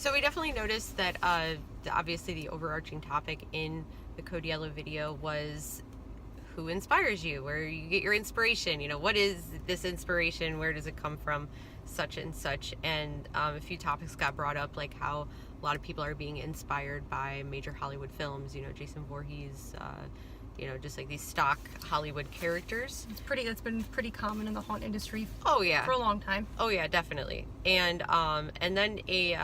So we definitely noticed that obviously the overarching topic in the Code Yellow video was who inspires you, where you get your inspiration, what is this inspiration, where does it come from, such and such. And a few topics got brought up, like how a lot of people are being inspired by major Hollywood films, Jason Voorhees, just like these stock Hollywood characters. It's been pretty common in the haunt industry. Oh yeah, for a long time. Oh yeah, definitely. And then the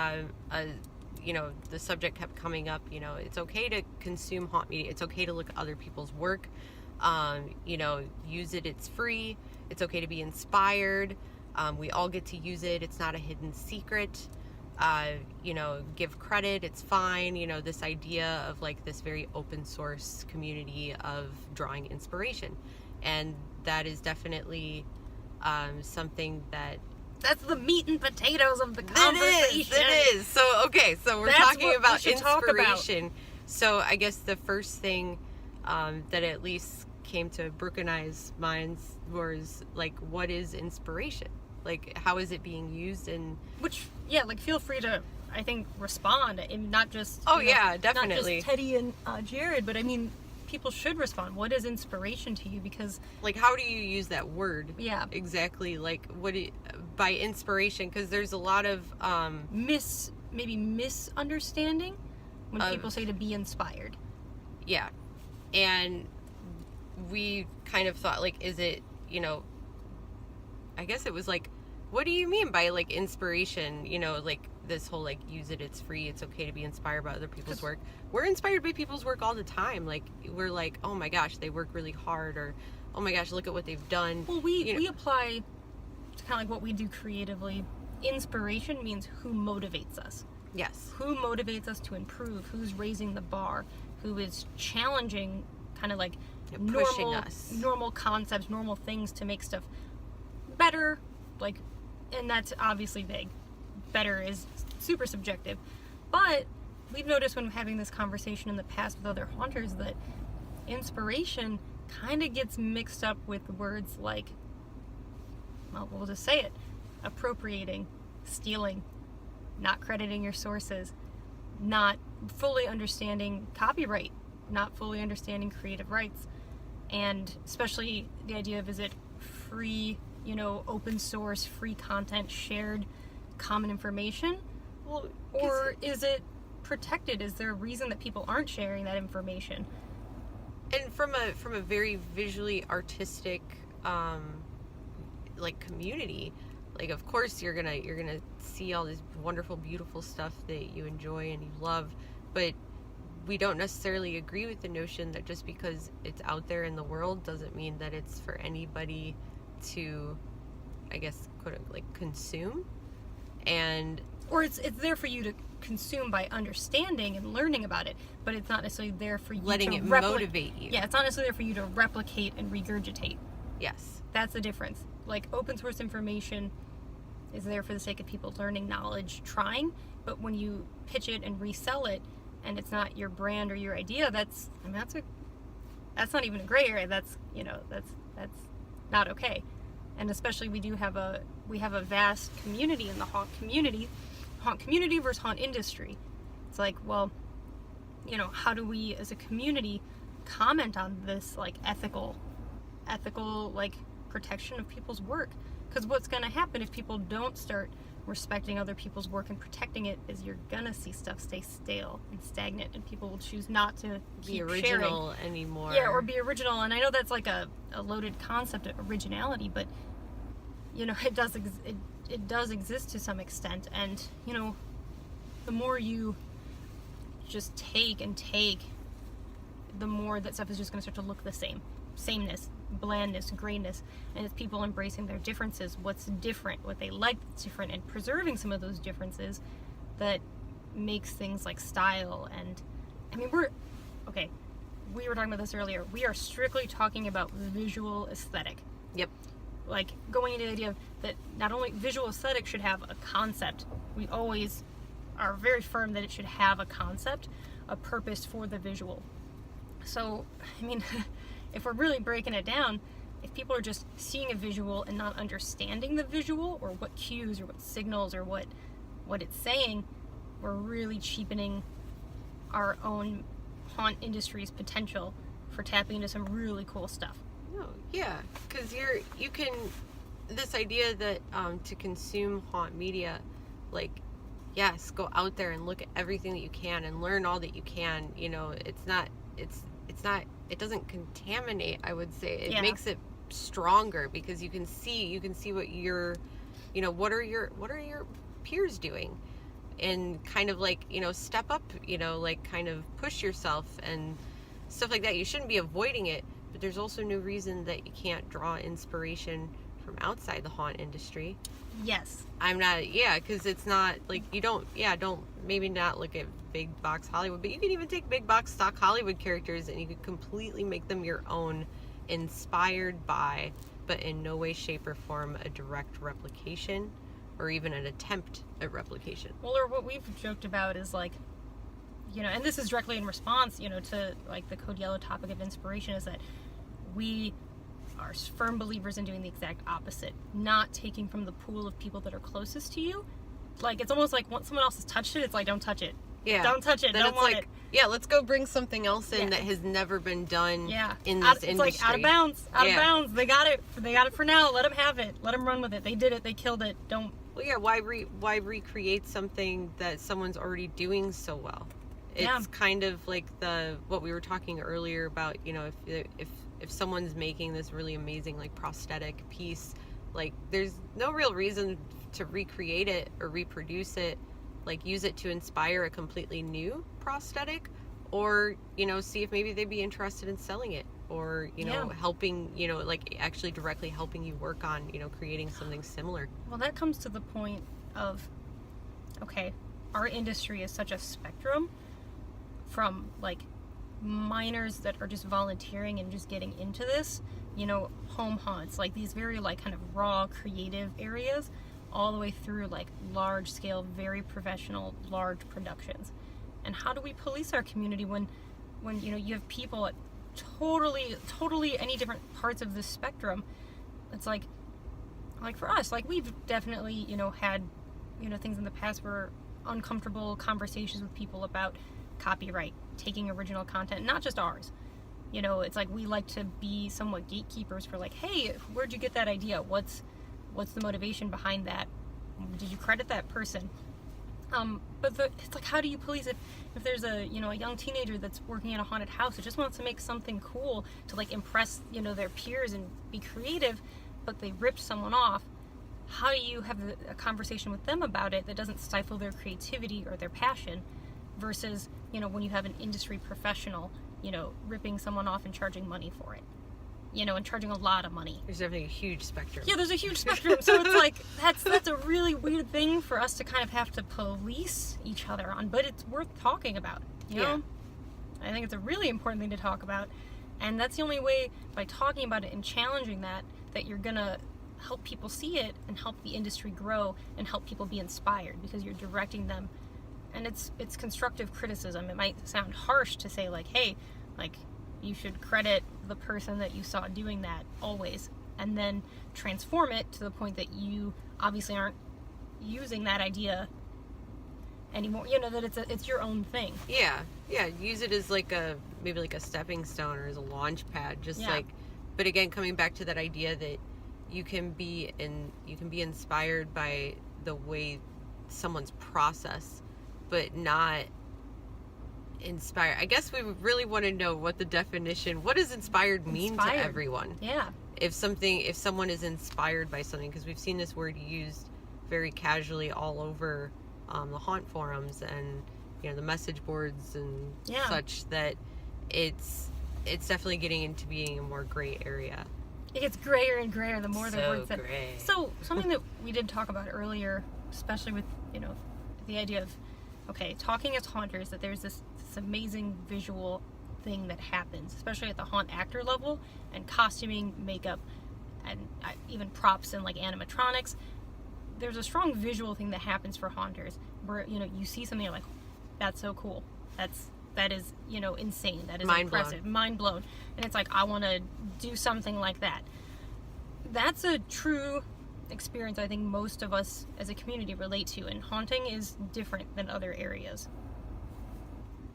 subject kept coming up. It's okay to consume haunt media. It's okay to look at other people's work. Use it. It's free. It's okay to be inspired. We all get to use it. It's not a hidden secret. Give credit. It's fine. This idea of like this very open source community of drawing inspiration. And that is definitely something that's the meat and potatoes of the conversation. It is. So we're talking about inspiration. So I guess the first thing that at least came to Brooke and I's minds was like, what is inspiration? Like, how is it being used? And feel free to, I think, respond, and not just definitely not just Teddy and Jared, but I mean, people should respond. What is inspiration to you? Because how do you use that word? Yeah, exactly. By inspiration, because there's a lot of misunderstanding when people say to be inspired. Yeah, and we kind of thought, is it, I guess it was what do you mean by inspiration? This whole use it, it's free, it's okay to be inspired by other people's work. We're inspired by people's work all the time. We're oh my gosh, they work really hard, or oh my gosh, look at what they've done. Well, we apply to kind of what we do creatively. Inspiration means who motivates us. Yes. Who motivates us to improve? Who's raising the bar? Who is challenging kind of pushing us. Normal concepts, normal things to make stuff better, and that's obviously vague. Better is super subjective. But we've noticed when having this conversation in the past with other haunters that inspiration kind of gets mixed up with words like, well, we'll just say it, appropriating, stealing, not crediting your sources, not fully understanding copyright, not fully understanding creative rights, and especially the idea of, is it free, open source, free content, shared common information? Well, or is it protected? Is there a reason that people aren't sharing that information? And from a very visually artistic community, of course you're gonna see all this wonderful, beautiful stuff that you enjoy and you love, but we don't necessarily agree with the notion that just because it's out there in the world doesn't mean that it's for anybody to, I guess, quote, consume. Or it's there for you to consume by understanding and learning about it, but it's not necessarily there for you letting it motivate you. Yeah, it's not necessarily there for you to replicate and regurgitate. Yes. That's the difference. Open source information is there for the sake of people learning knowledge, trying, but when you pitch it and resell it, and it's not your brand or your idea, that's not even a gray area. That's not okay. And especially we have a vast community in the haunt community versus haunt industry. It's well, how do we as a community comment on this ethical protection of people's work? Because what's going to happen if people don't start respecting other people's work and protecting it is you're gonna see stuff stay stale and stagnant, and people will choose not to be original anymore. Yeah, or be original. And I know that's a loaded concept of originality, but it does exist to some extent. And the more you just take and take, the more that stuff is just going to start to look the same. Sameness, blandness, grayness, and it's people embracing their differences, what's different, what they like that's different, and preserving some of those differences that makes things like style. And I mean, we were talking about this earlier, we are strictly talking about visual aesthetic. Yep. Going into the idea that not only visual aesthetic should have a concept, we always are very firm that it should have a concept, a purpose for the visual. So, I mean, if we're really breaking it down, if people are just seeing a visual and not understanding the visual, or what cues or what signals or what it's saying, we're really cheapening our own haunt industry's potential for tapping into some really cool stuff. No, yeah, because you can, this idea that to consume haunt media, like, yes, go out there and look at everything that you can and learn all that you can. You know, it doesn't contaminate, I would say. It makes it stronger, because you can see what what are your peers doing, and kind of like, step up, like kind of push yourself and stuff like that. You shouldn't be avoiding it, but there's also no reason that you can't draw inspiration from outside the haunt industry. Yes. Because it's not like don't maybe not look at big box Hollywood, but you can even take big box stock Hollywood characters and you could completely make them your own, inspired by, but in no way, shape, or form a direct replication or even an attempt at replication. Well, or what we've joked about is like, and this is directly in response, to like the Code Yellow topic of inspiration, is that we are firm believers in doing the exact opposite, not taking from the pool of people that are closest to you. Like, it's almost like once someone else has touched it, it's like, don't touch it. Yeah. Don't touch it. Then don't it's want like, it. Yeah, let's go bring something else in that has never been done in this industry. It's like out of bounds. Out of bounds. They got it. They got it for now. Let them have it. Let them run with it. They did it. They killed it. Don't. Well, yeah. Why recreate something that someone's already doing so well? It's kind of like what we were talking earlier about. If someone's making this really amazing like prosthetic piece, like there's no real reason to recreate it or reproduce it. Like, use it to inspire a completely new prosthetic, or see if maybe they'd be interested in selling it, or helping, like actually directly helping you work on creating something similar. Well, that comes to the point of, okay, our industry is such a spectrum, from like minors that are just volunteering and just getting into this, home haunts, like these very like kind of raw creative areas, all the way through like large scale, very professional, large productions. And how do we police our community when you have people at totally any different parts of this spectrum? It's like for us, like we've definitely had things in the past where uncomfortable conversations with people about copyright, taking original content, not just ours. It's like we like to be somewhat gatekeepers for like, hey, where'd you get that idea? What's the motivation behind that? Did you credit that person? But it's like, how do you police if there's a young teenager that's working in a haunted house who just wants to make something cool to like impress their peers and be creative, but they ripped someone off? How do you have a conversation with them about it that doesn't stifle their creativity or their passion, versus when you have an industry professional ripping someone off and charging money for it? And charging a lot of money. There's definitely a huge spectrum. Yeah, there's a huge spectrum. So it's like, that's a really weird thing for us to kind of have to police each other on, but it's worth talking about, you know? I think it's a really important thing to talk about. And that's the only way, by talking about it and challenging that you're gonna help people see it and help the industry grow and help people be inspired, because you're directing them. And it's constructive criticism. It might sound harsh to say like, hey, like, you should credit the person that you saw doing that always, and then transform it to the point that you obviously aren't using that idea anymore. That it's your own thing. Yeah. Use it as like maybe like a stepping stone or as a launch pad. But again, coming back to that idea that you can be inspired by the way someone's process, but not inspire. I guess we really want to know what does inspired mean to everyone? Yeah. If someone is inspired by something, because we've seen this word used very casually all over the haunt forums and the message boards and such, that it's definitely getting into being a more gray area. It gets grayer and grayer the more the words that. Gray. So something that we did talk about earlier, especially with the idea of talking as haunters, that there's this amazing visual thing that happens, especially at the haunt actor level, and costuming, makeup, and even props and like animatronics. There's a strong visual thing that happens for haunters where you see something, you're like, that's so cool, that is insane, that is impressive, mind blown, and it's like, I want to do something like that. That's a true experience I think most of us as a community relate to, and haunting is different than other areas,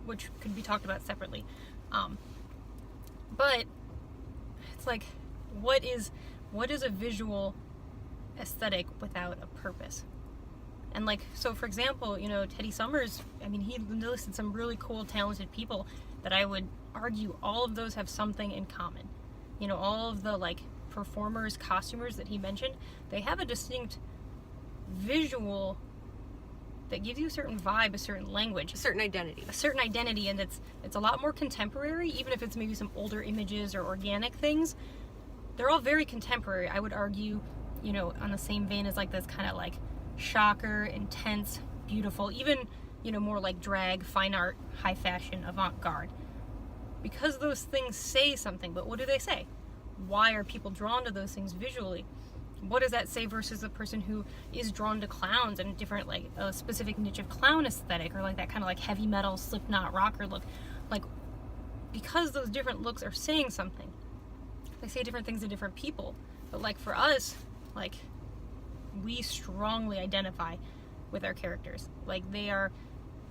which could be talked about separately. But it's like, what is a visual aesthetic without a purpose? And like, so for example, you know, Teddy Summers, I mean, he listed some really cool, talented people that I would argue all of those have something in common. You know, all of the like performers, costumers that he mentioned, they have a distinct visual that gives you a certain vibe, a certain language, A certain identity. and it's a lot more contemporary, even if it's maybe some older images or organic things. They're all very contemporary, I would argue, you know, on the same vein as like this kind of like shocker, intense, beautiful, even, you know, more like drag, fine art, high fashion, avant-garde. Because those things say something, but what do they say? Why are people drawn to those things visually? What does that say versus the person who is drawn to clowns and different, like a specific niche of clown aesthetic, or like that kind of like heavy metal Slipknot rocker look? Like, because those different looks are saying something, they say different things to different people. But like for us, like, we strongly identify with our characters. Like, they are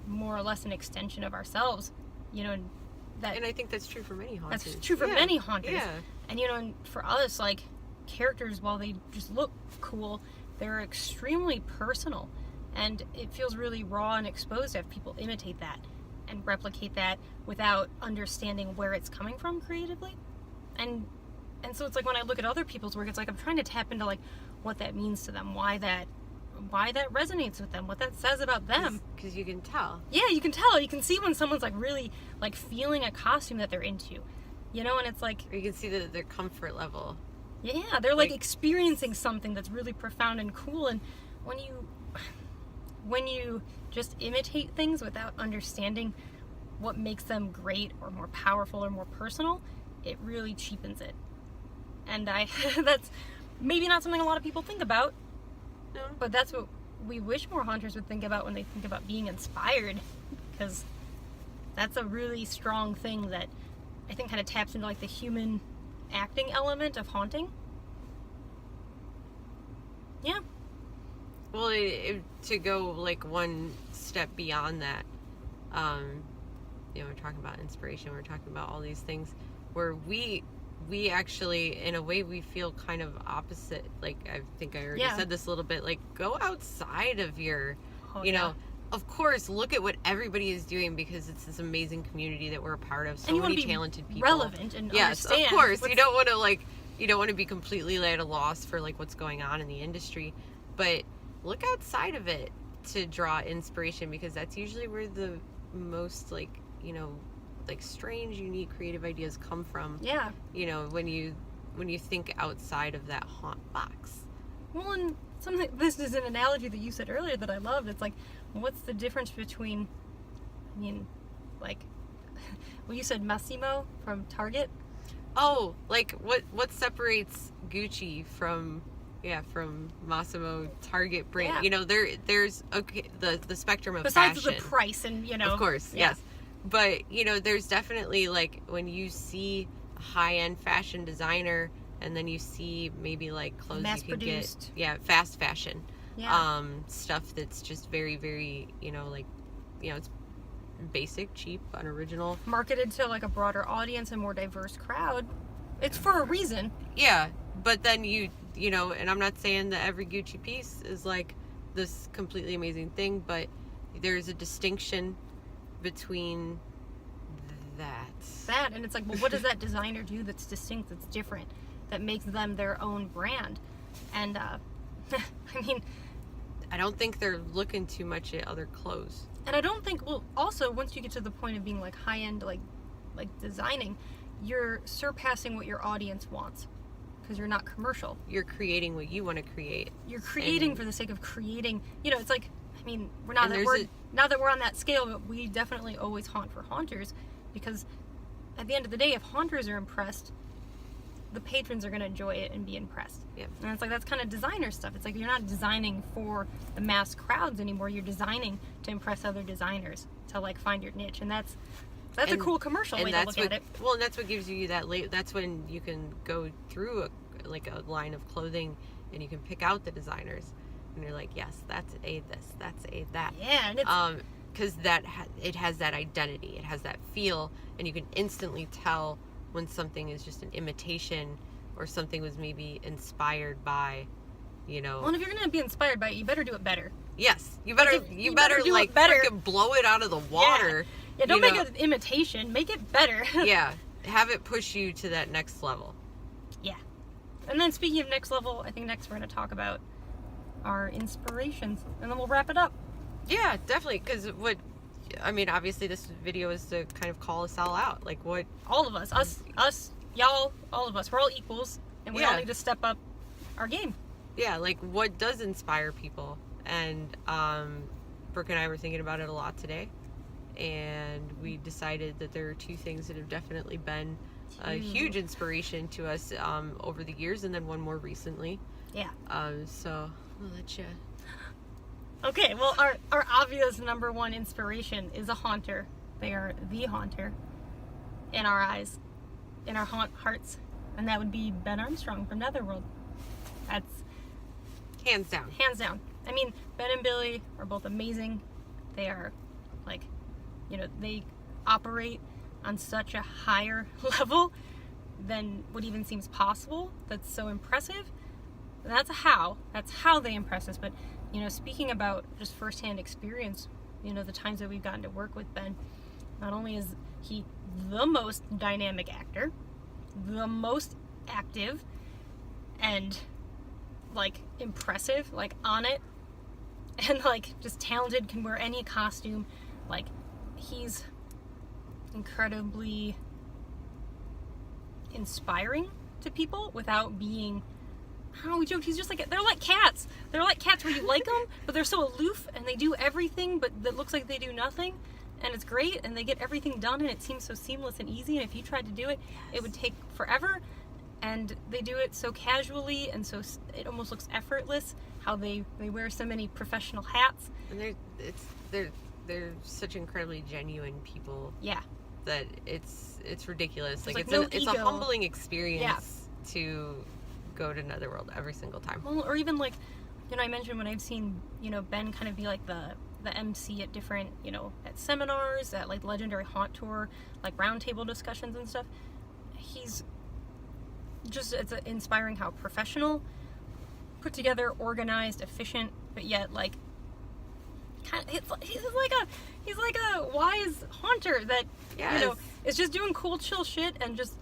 more or less an extension of ourselves, you know. And I think that's true for many haunters. That's true for many haunters. Yeah. And you know, and for us, like, characters, while they just look cool, they're extremely personal, and it feels really raw and exposed to have people imitate that and replicate that without understanding where it's coming from creatively. And so it's like, when I look at other people's work, it's like I'm trying to tap into like what that means to them, why that resonates with them, what that says about them. Because you can tell. Yeah, you can tell. You can see when someone's like really like feeling a costume that they're into, you know. And it's like, Or you can see their comfort level. yeah, they're like experiencing something that's really profound and cool. And when you just imitate things without understanding what makes them great or more powerful or more personal, it really cheapens it. And that's maybe not something a lot of people think about, No. but that's what we wish more haunters would think about when they think about being inspired, because that's a really strong thing that I think kind of taps into like the human acting element of haunting. Yeah. Well, to go like one step beyond that, you know, we're talking about inspiration, we're talking about all these things where we actually, in a way, we feel kind of opposite. Like, I think I already said this a little bit, like, go outside of your, you know, of course, look at what everybody is doing, because it's this amazing community that we're a part of. So many talented people. Relevant and understand. Yes, of course. You don't want to be completely at a loss for like what's going on in the industry, but look outside of it to draw inspiration, because that's usually where the most, like, you know, like strange, unique, creative ideas come from. Yeah. You know, when you think outside of that haunt box. Well, and this is an analogy that you said earlier that I loved. It's like, what's the difference between, I mean, like, well, you said Massimo from Target. Oh, like what separates Gucci from Massimo, Target brand? Yeah. You know, there's okay, the spectrum of Besides fashion. the price and, you know. Of course, yeah. yes. But, you know, there's definitely, like, when you see a high-end fashion designer, and then you see maybe, like, clothes you can get. Yeah, fast fashion. Yeah. Stuff that's just very, very, you know, like, you know, it's basic, cheap, unoriginal. Marketed to, like, a broader audience and more diverse crowd. It's for a reason. Yeah, but then you know, and I'm not saying that every Gucci piece is, like, this completely amazing thing, but there's a distinction between that, and it's like, well, what does that designer do that's distinct, that's different, that makes them their own brand? And I mean, I don't think they're looking too much at other clothes. And I don't think, well, also once you get to the point of being like high end, like designing, you're surpassing what your audience wants, because you're not commercial. You're creating what you want to create. You're creating for the sake of creating. You know, it's like, I mean, now that we're on that scale, but we definitely always haunt for haunters, because at the end of the day, if haunters are impressed, the patrons are going to enjoy it and be impressed. Yeah. And it's like, that's kind of designer stuff. It's like, you're not designing for the mass crowds anymore. You're designing to impress other designers, to like find your niche. And that's a cool commercial way to look at it. Well, and that's what gives you that that's when you can go through a line of clothing and you can pick out the designers, and you're like, yes, that's a this, that's a that. Yeah, and it's because it has that identity, it has that feel, and you can instantly tell when something is just an imitation or something was maybe inspired by, well, and if you're gonna be inspired by it, you better do it better. Yes, you better do like it better. freaking blow it out of the water. Yeah, don't make an imitation, make it better. Yeah, have it push you to that next level. Yeah. And then speaking of next level, I think next we're going to talk about our inspirations, and then we'll wrap it up. Yeah, definitely, because obviously this video is to kind of call us all out. Like, what? All of us, y'all, all of us, we're all equals, and we all need to step up our game. Yeah, like, what does inspire people? And Brooke and I were thinking about it a lot today, and we decided that there are two things that have definitely been a huge inspiration to us over the years, and then one more recently. Yeah. So I'll let you. Okay, well, our obvious number one inspiration is a haunter. They are the haunter in our eyes, in our hearts, and that would be Ben Armstrong from Netherworld. That's hands down. Hands down. I mean, Ben and Billy are both amazing. They are, like, they operate on such a higher level than what even seems possible. That's so impressive. That's how they impress us. But, speaking about just firsthand experience, the times that we've gotten to work with Ben, not only is he the most dynamic actor, the most active, and, like, impressive, like, on it, and, like, just talented, can wear any costume. Like, he's incredibly inspiring to people without being, I don't know, we joked, he's just like, they're like cats. They're like cats where you like them, but they're so aloof, and they do everything, but that looks like they do nothing, and it's great, and they get everything done, and it seems so seamless and easy, and if you tried to do it, it would take forever, and they do it so casually, and so it almost looks effortless, how they wear so many professional hats. And they're such incredibly genuine people. Yeah. That it's ridiculous. Like, it's a humbling experience to go to Netherworld every single time. Well, or even like, I mentioned when I've seen, Ben kind of be like the MC at different, at seminars, at like Legendary Haunt Tour, like roundtable discussions and stuff. He's just, it's inspiring how professional, put together, organized, efficient, but yet like, he's like a wise haunter that is just doing cool, chill shit, and just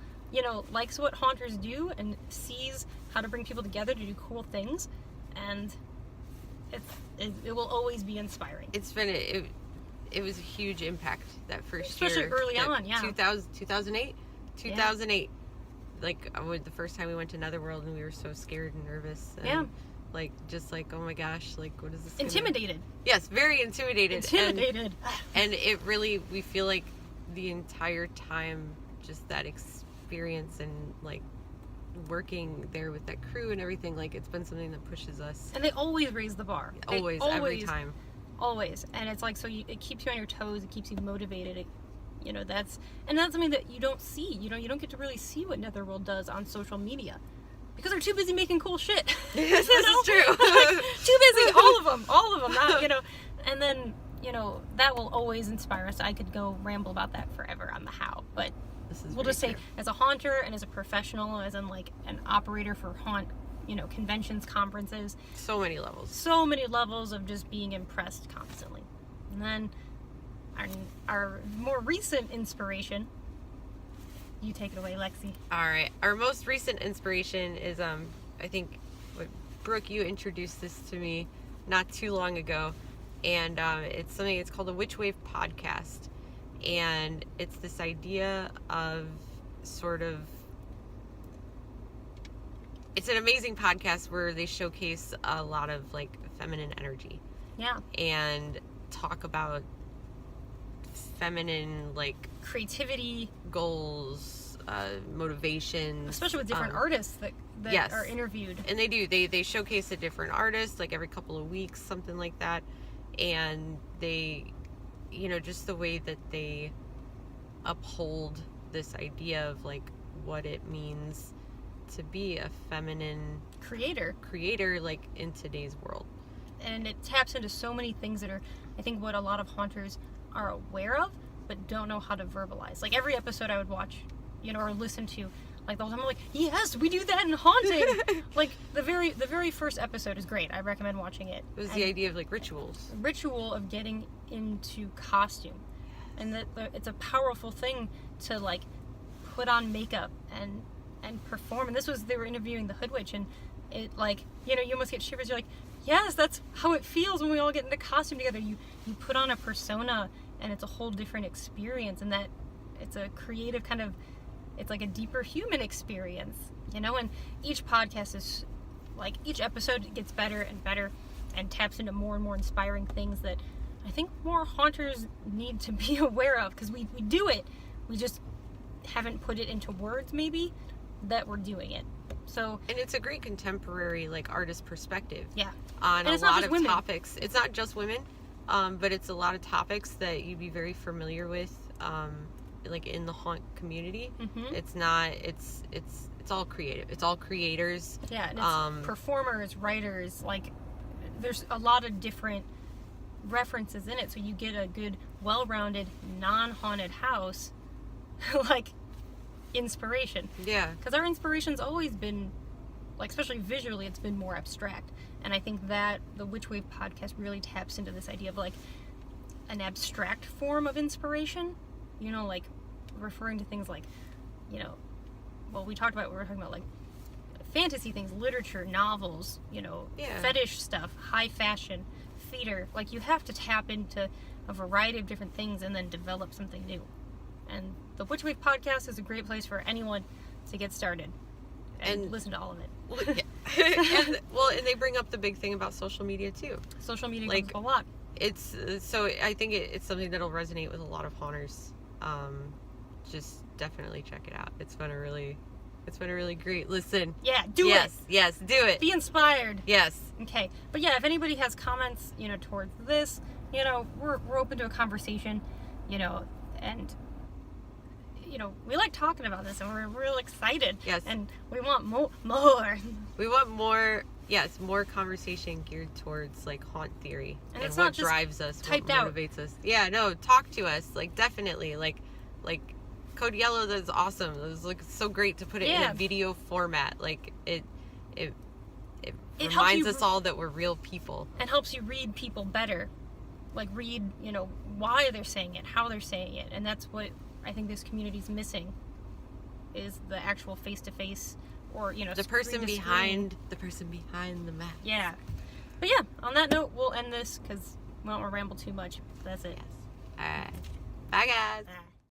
likes what haunters do and sees how to bring people together to do cool things, and it will always be inspiring. It's been it was a huge impact that first year, especially early on. Yeah, 2008. Like, the first time we went to Netherworld, and we were so scared and nervous. And, like, just like, oh my gosh, like, what is this? Intimidated. Yes, very intimidated. And it really, we feel like the entire time, just that experience and, like, working there with that crew and everything, like, it's been something that pushes us. And they always raise the bar. Always, every time. Always. And it's like, so it keeps you on your toes, it keeps you motivated. That's something that you don't see. You don't get to really see what Netherworld does on social media, because they're too busy making cool shit. This is true. Too busy, all of them, not, and then, that will always inspire us. I could go ramble about that forever on the how, but we'll just say, as a haunter and as a professional, as in like an operator for haunt, conventions, conferences. So many levels. So many levels of just being impressed constantly. And then our more recent inspiration, you take it away, Lexie. All right. Our most recent inspiration is, I think, Brooke, you introduced this to me not too long ago, and it's called a Witch Wave podcast, and it's this idea of sort of, it's an amazing podcast where they showcase a lot of like feminine energy. Yeah. And talk about feminine, like, creativity, goals, motivations, especially with different artists that are interviewed. And they showcase a different artist like every couple of weeks, something like that, and they, just the way that they uphold this idea of like what it means to be a feminine creator like in today's world. And it taps into so many things that are, I think, what a lot of haunters are aware of but don't know how to verbalize. Like every episode I would watch, or listen to, like the whole time I'm like, yes, we do that in haunting. Like the very first episode is great. I recommend watching it. It was the idea of like rituals. Ritual of getting into costume. And that it's a powerful thing to like put on makeup and perform. And they were interviewing the Hood Witch, and it like, you almost get shivers. You're like, yes, that's how it feels when we all get into costume together. You put on a persona, and it's a whole different experience, and that it's a creative kind of, it's like a deeper human experience, and each podcast is like, each episode gets better and better and taps into more and more inspiring things that I think more haunters need to be aware of, because we do it, we just haven't put it into words maybe that we're doing it. So, and it's a great contemporary like artist perspective, and on a lot of women. topics. It's not just women, but it's a lot of topics that you'd be very familiar with, like in the haunt community. Mm-hmm. It's all creative. It's all creators. Yeah, and it's performers, writers. Like, there's a lot of different references in it, so you get a good, well-rounded, non-haunted house, like, inspiration. Yeah. Because our inspiration's always been, like, especially visually, it's been more abstract. And I think that the Witch Wave podcast really taps into this idea of, like, an abstract form of inspiration. Like, referring to things like, well, we were talking about, like, fantasy things, literature, novels, fetish stuff, high fashion, theater. Like, you have to tap into a variety of different things and then develop something new. And the Witch Wave podcast is a great place for anyone to get started and listen to all of it. And they bring up the big thing about social media too. Social media comes up a lot. I think it's something that'll resonate with a lot of haunters. Just definitely check it out. It's been a really great listen. Yeah, do it. Yes, do it. Be inspired. Yes. Okay. But yeah, if anybody has comments, towards this, we're open to a conversation, and we like talking about this, and we're real excited. Yes. And we want more. We want more. Yes, more conversation geared towards like haunt theory and it's what not just drives us, typed what motivates us. Yeah, no, talk to us. Like, definitely, like Code Yellow. That's awesome. It was like so great to put it in a video format. Like it reminds us all that we're real people, and helps you read people better. Like, read, why they're saying it, how they're saying it, and that's what I think this community's missing, is the actual face-to-face, or the person behind the mask. Yeah. But yeah, on that note, we'll end this because we don't want to ramble too much. That's it. Yes. All right. Bye, guys.